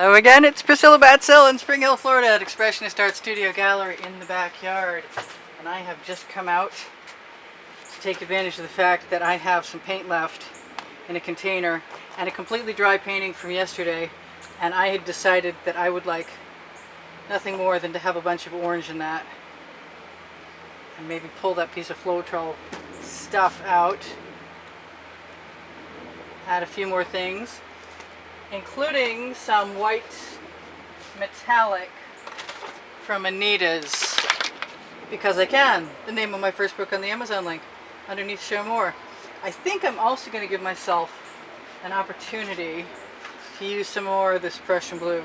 Hello again, it's Priscilla Batzell in Spring Hill, Florida at Expressionist Art Studio Gallery in the backyard. And I have just come out to take advantage of the fact that I have some paint left in a container and a completely dry painting from yesterday. And I had decided that I would like nothing more than to have a bunch of orange in that. And maybe pull that piece of Floetrol stuff out. Add a few more things, including some white metallic from Anita's, because I can. The name of my first book on the Amazon link, underneath show more. I think I'm also going to give myself an opportunity to use some more of this Prussian blue.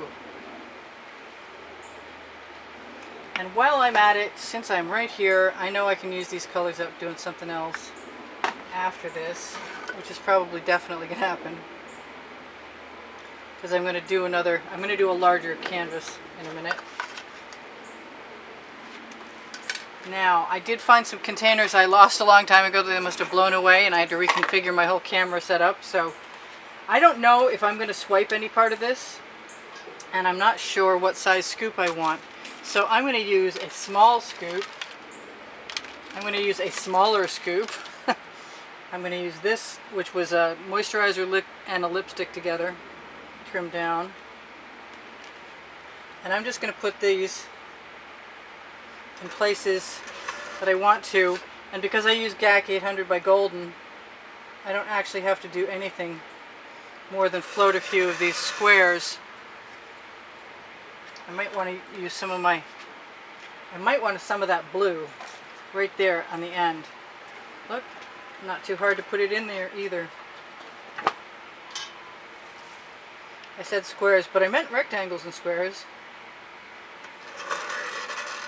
And while I'm at it, since I'm right here, I know I can use these colors up doing something else after this, which is probably definitely going to happen. Because I'm going to do a larger canvas in a minute. Now, I did find some containers I lost a long time ago that they must have blown away, and I had to reconfigure my whole camera setup. So I don't know if I'm going to swipe any part of this, and I'm not sure what size scoop I want. So I'm going to use a small scoop. I'm going to use a smaller scoop. I'm going to use this, which was a moisturizer and a lipstick together, trimmed down. And I'm just going to put these in places that I want to. And because I use GAC 800 by Golden, I don't actually have to do anything more than float a few of these squares. I might want to use some of that blue right there on the end. Look, not too hard to put it in there either. I said squares, but I meant rectangles and squares.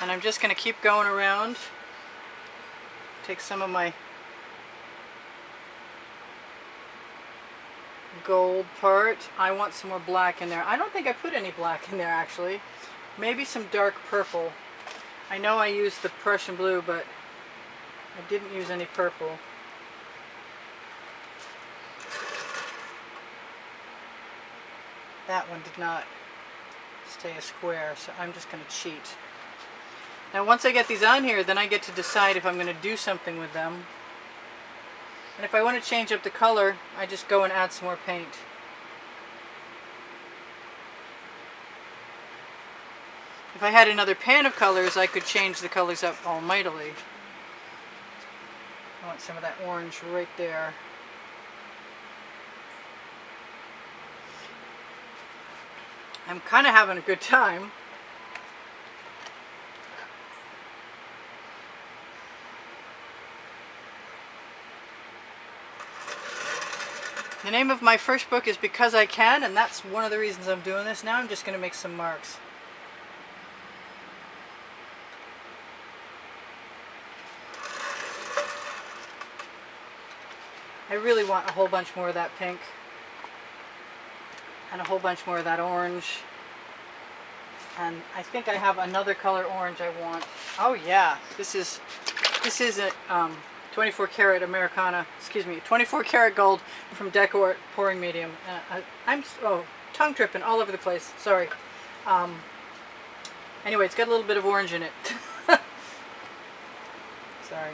And I'm just going to keep going around. Take some of my gold part. I want some more black in there. I don't think I put any black in there actually. Maybe some dark purple. I know I used the Prussian blue, but I didn't use any purple. That one did not stay a square, so I'm just going to cheat. Now once I get these on here, then I get to decide if I'm going to do something with them. And if I want to change up the color, I just go and add some more paint. If I had another pan of colors, I could change the colors up almightily. I want some of that orange right there. I'm kind of having a good time. The name of my first book is Because I Can, and that's one of the reasons I'm doing this. Now I'm just going to make some marks. I really want a whole bunch more of that pink. And a whole bunch more of that orange. And I think I have another color orange I want. Oh yeah, this is a 24 karat Americana, 24 karat gold from Decor pouring medium. I'm tongue tripping all over the place. Sorry. Anyway, it's got a little bit of orange in it. Sorry.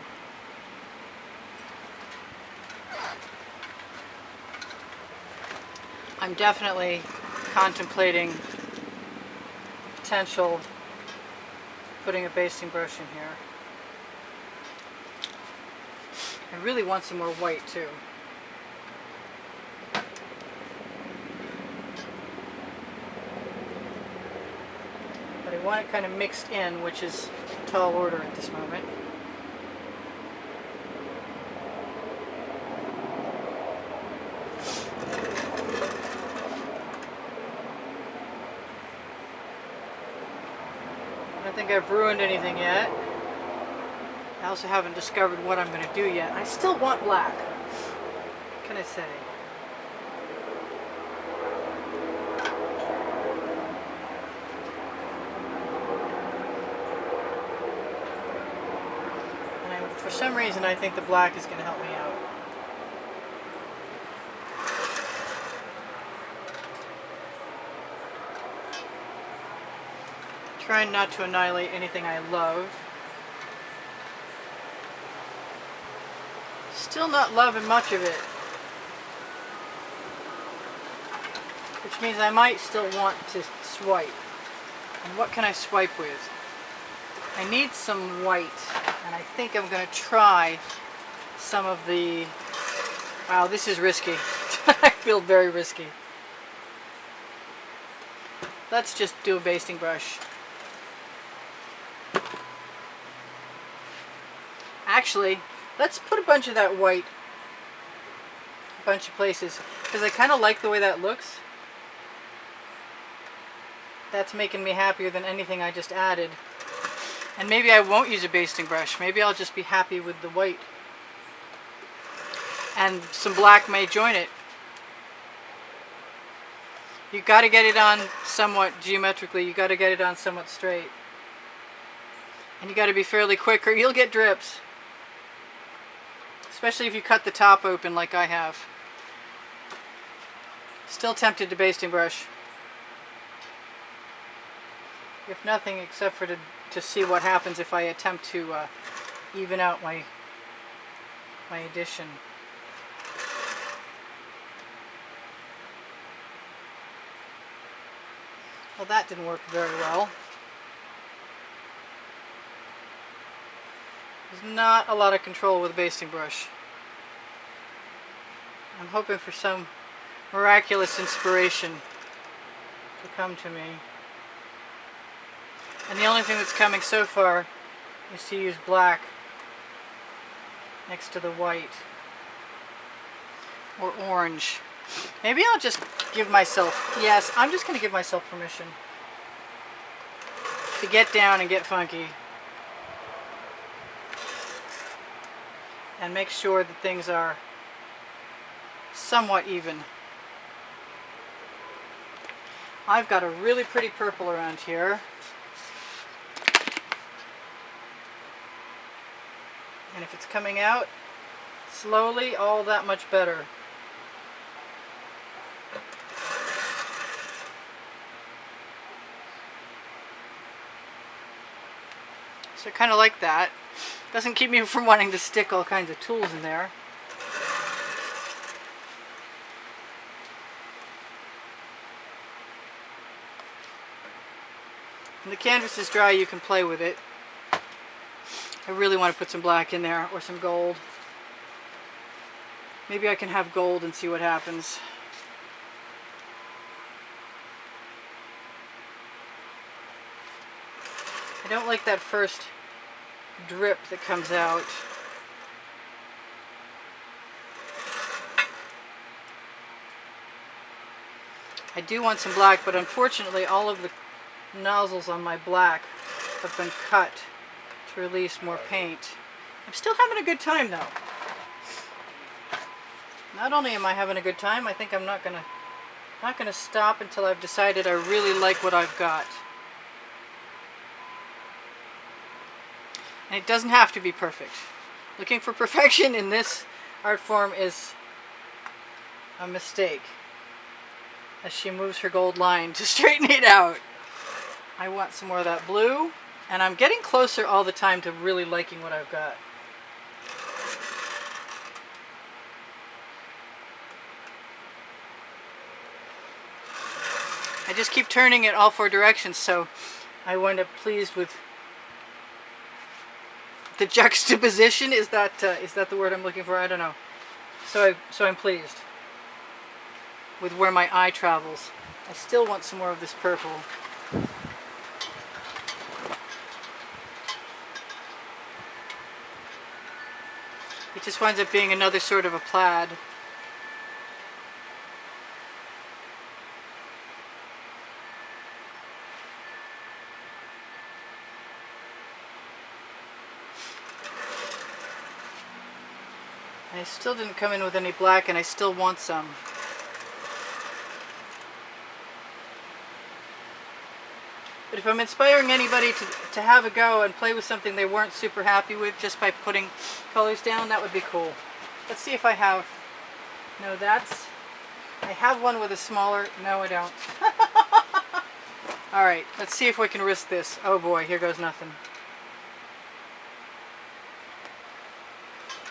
I'm definitely contemplating potential putting a basting brush in here. I really want some more white too. But I want it kind of mixed in, which is a tall order at this moment. I don't think I've ruined anything yet. I also haven't discovered what I'm going to do yet. I still want black. What can I say? And for some reason I think the black is going to help me out. Trying not to annihilate anything I love. Still not loving much of it. Which means I might still want to swipe. And what can I swipe with? I need some white, and I think I'm going to try some of the... Wow, this is risky. I feel very risky. Let's just do a basting brush. Actually, let's put a bunch of that white a bunch of places, because I kind of like the way that looks. That's making me happier than anything I just added. And maybe I won't use a basting brush. Maybe I'll just be happy with the white. And some black may join it. You got to get it on somewhat geometrically. You got to get it on somewhat straight. And you got to be fairly quick or you'll get drips. Especially if you cut the top open like I have. Still tempted to basting brush. If nothing except for to see what happens if I attempt to even out my addition. Well, that didn't work very well. There's not a lot of control with a basting brush. I'm hoping for some miraculous inspiration to come to me. And the only thing that's coming so far is to use black next to the white. Or orange. Maybe I'll just give myself, yes, I'm just going to give myself permission to get down and get funky. And make sure that things are somewhat even. I've got a really pretty purple around here. And if it's coming out slowly, all that much better. So I kind of like that. Doesn't keep me from wanting to stick all kinds of tools in there. When the canvas is dry, you can play with it. I really want to put some black in there, or some gold. Maybe I can have gold and see what happens. I don't like that first drip that comes out. I do want some black, but unfortunately all of the nozzles on my black have been cut to release more paint. I'm still having a good time though. Not only am I having a good time, I think I'm not gonna stop until I've decided I really like what I've got. And it doesn't have to be perfect. Looking for perfection in this art form is a mistake, as she moves her gold line to straighten it out. I want some more of that blue, and I'm getting closer all the time to really liking what I've got. I just keep turning it all four directions, so I wind up pleased with the juxtaposition. Is that the word I'm looking for? I don't know. So I'm pleased with where my eye travels. I still want some more of this purple. It just winds up being another sort of a plaid. And I still didn't come in with any black, and I still want some. But if I'm inspiring anybody to have a go and play with something they weren't super happy with just by putting colors down, that would be cool. Let's see if I have... No, I have one with a smaller... No, I don't. Alright, let's see if we can risk this. Oh boy, here goes nothing.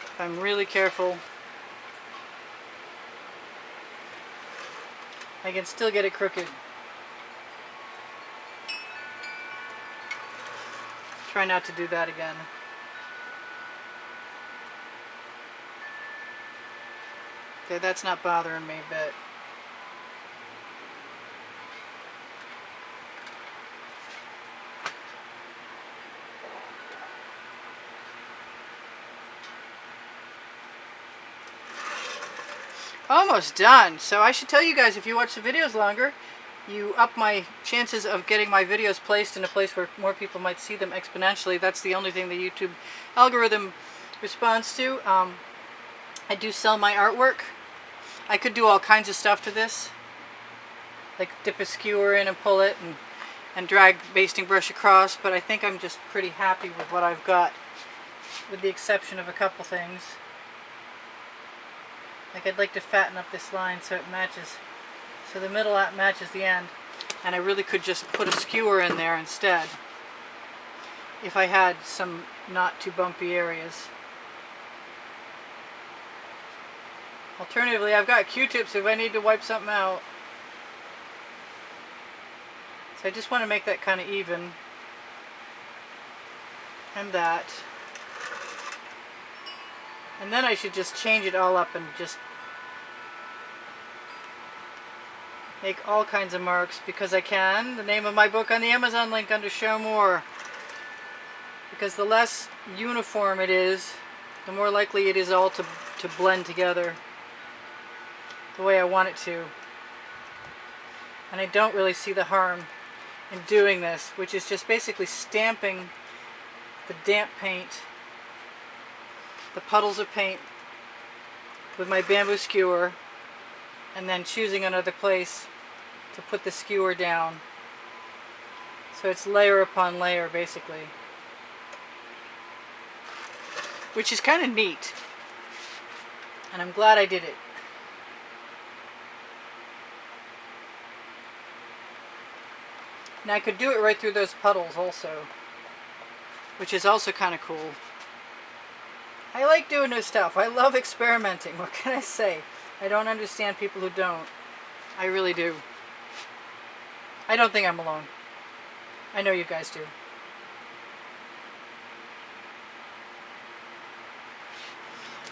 If I'm really careful, I can still get it crooked. Try not to do that again. Okay, that's not bothering me a bit. Almost done. So I should tell you guys, if you watch the videos longer, you up my chances of getting my videos placed in a place where more people might see them exponentially. That's the only thing the YouTube algorithm responds to. I do sell my artwork. I could do all kinds of stuff to this, like dip a skewer in and pull it and drag basting brush across, but I think I'm just pretty happy with what I've got, with the exception of a couple things. Like I'd like to fatten up this line so it matches, so the middle matches the end, and I really could just put a skewer in there instead if I had some not too bumpy areas. Alternatively, I've got Q-tips if I need to wipe something out. So I just want to make that kind of even. And that. And then I should just change it all up and just make all kinds of marks because I can. The name of my book on the Amazon link under Show More. Because the less uniform it is, the more likely it is all to blend together the way I want it to. And I don't really see the harm in doing this, which is just basically stamping the damp paint, the puddles of paint, with my bamboo skewer, and then choosing another place to put the skewer down. So it's layer upon layer basically, which is kind of neat, and I'm glad I did it. Now I could do it right through those puddles also, which is also kind of cool. I like doing new stuff. I love experimenting. What can I say? I don't understand people who don't. I really do. I don't think I'm alone. I know you guys do.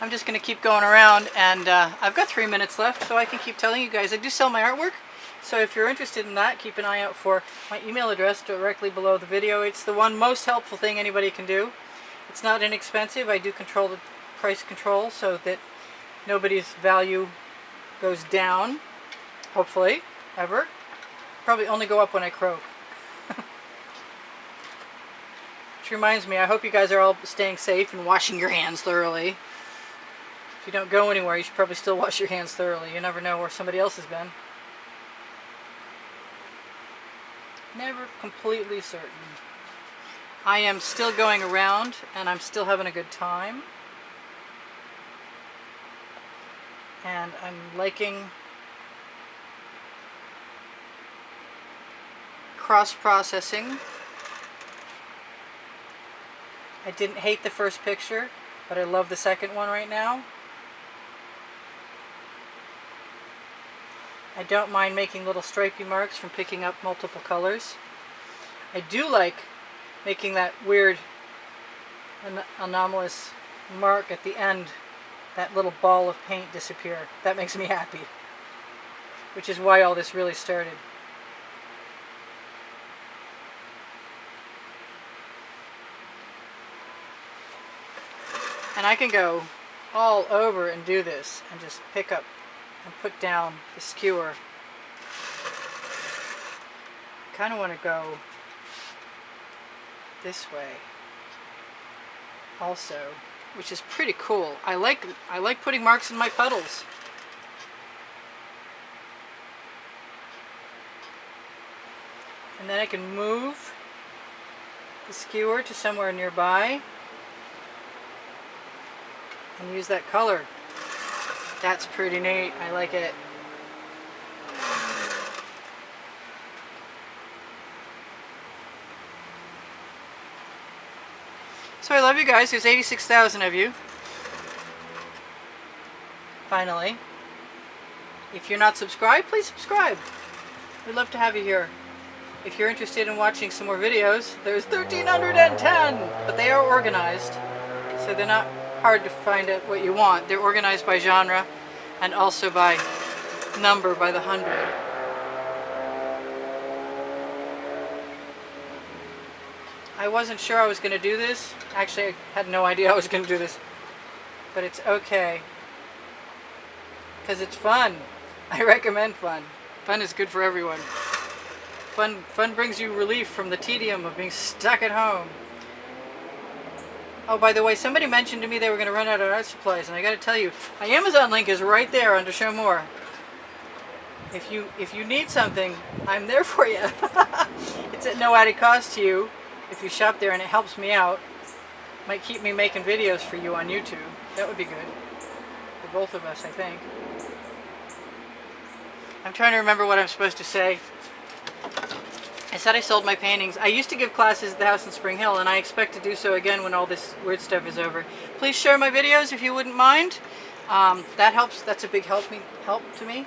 I'm just going to keep going around, and I've got 3 minutes left, so I can keep telling you guys I do sell my artwork. So if you're interested in that, keep an eye out for my email address directly below the video. It's the one most helpful thing anybody can do. It's not inexpensive. I do control the price control so that nobody's value goes down, hopefully, ever. Probably only go up when I croak. Which reminds me, I hope you guys are all staying safe and washing your hands thoroughly. If you don't go anywhere, you should probably still wash your hands thoroughly. You never know where somebody else has been. Never completely certain. I am still going around and I'm still having a good time. And I'm liking cross-processing. I didn't hate the first picture, but I love the second one right now. I don't mind making little stripey marks from picking up multiple colors. I do like making that weird anomalous mark at the end, that little ball of paint disappear. That makes me happy, which is why all this really started. And I can go all over and do this and just pick up and put down the skewer. I kind of want to go this way also, which is pretty cool. I like putting marks in my puddles. And then I can move the skewer to somewhere nearby and use that color. That's pretty neat. I like it. So I love you guys. There's 86,000 of you. Finally. If you're not subscribed, please subscribe. We'd love to have you here. If you're interested in watching some more videos, there's 1,310, but they are organized, so they're not hard to find out what you want. They're organized by genre and also by number, by the 100. I wasn't sure I was going to do this. Actually, I had no idea I was going to do this, but it's okay because it's fun. I recommend fun. Fun is good for everyone. Fun brings you relief from the tedium of being stuck at home. Oh, by the way, somebody mentioned to me they were going to run out of art supplies, and I got to tell you, my Amazon link is right there under Show More. If you need something, I'm there for you. It's at no added cost to you if you shop there, and it helps me out. Might keep me making videos for you on YouTube. That would be good for both of us, I think. I'm trying to remember what I'm supposed to say. I said I sold my paintings. I used to give classes at the house in Spring Hill, and I expect to do so again when all this weird stuff is over. Please share my videos if you wouldn't mind. That helps. That's a big help to me.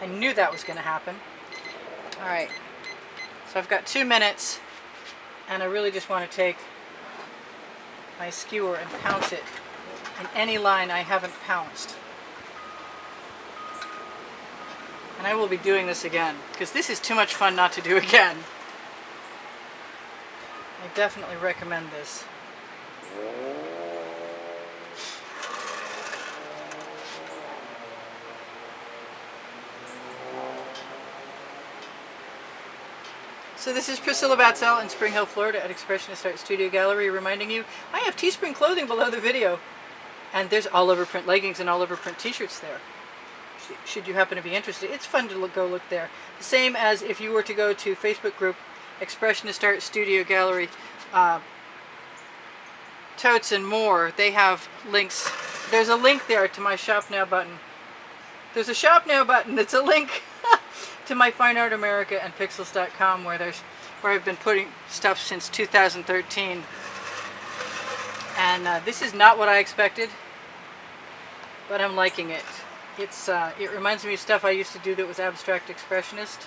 I knew that was going to happen. All right. So I've got 2 minutes, and I really just want to take my skewer and pounce it in any line I haven't pounced. And I will be doing this again, because this is too much fun not to do again. I definitely recommend this. So this is Priscilla Batzell in Spring Hill, Florida at Expressionist Art Studio Gallery, reminding you I have Teespring clothing below the video. And there's all over print leggings and all over print t-shirts there. Should you happen to be interested, it's fun to go look there. The same as if you were to go to Facebook group Expressionist Art Studio Gallery, totes and more. They have links. There's a link there to my Shop Now button. There's a Shop Now button that's a link to my Fine Art America and Pixels.com where I've been putting stuff since 2013. And this is not what I expected, but I'm liking it. It reminds me of stuff I used to do that was abstract expressionist.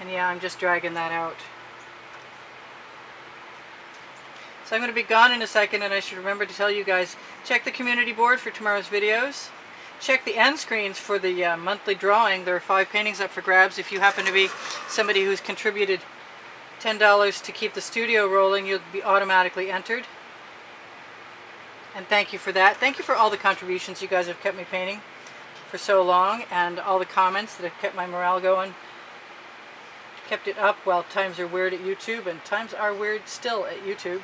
And yeah, I'm just dragging that out. So I'm going to be gone in a second, and I should remember to tell you guys, check the community board for tomorrow's videos. Check the end screens for the monthly drawing. There are 5 paintings up for grabs. If you happen to be somebody who's contributed $10 to keep the studio rolling, you'll be automatically entered. And thank you for that. Thank you for all the contributions you guys have kept me painting for so long, and all the comments that have kept my morale going. Kept it up while times are weird at YouTube, and times are weird still at YouTube.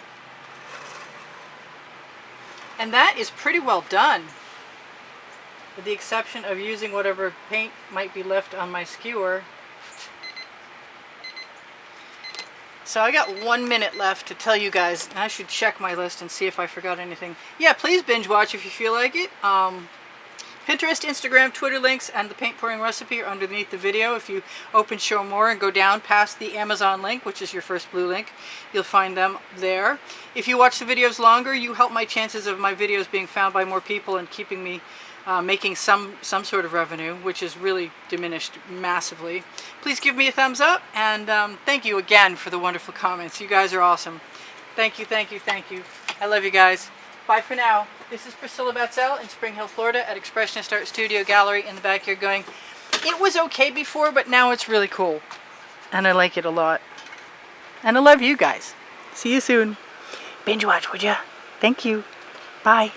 And that is pretty well done, with the exception of using whatever paint might be left on my skewer. So I got 1 minute left to tell you guys. I should check my list and see if I forgot anything. Yeah, please binge watch if you feel like it. Pinterest, Instagram, Twitter links, and the paint pouring recipe are underneath the video. If you open Show More and go down past the Amazon link, which is your first blue link, you'll find them there. If you watch the videos longer, you help my chances of my videos being found by more people and keeping me making some sort of revenue, which is really diminished massively. Please give me a thumbs up, and thank you again for the wonderful comments. You guys are awesome. Thank you, thank you, thank you. I love you guys. Bye for now. This is Priscilla Batzell in Spring Hill, Florida at Expressionist Art Studio Gallery in the back here going, it was okay before, but now it's really cool. And I like it a lot. And I love you guys. See you soon. Binge watch, would ya? Thank you. Bye.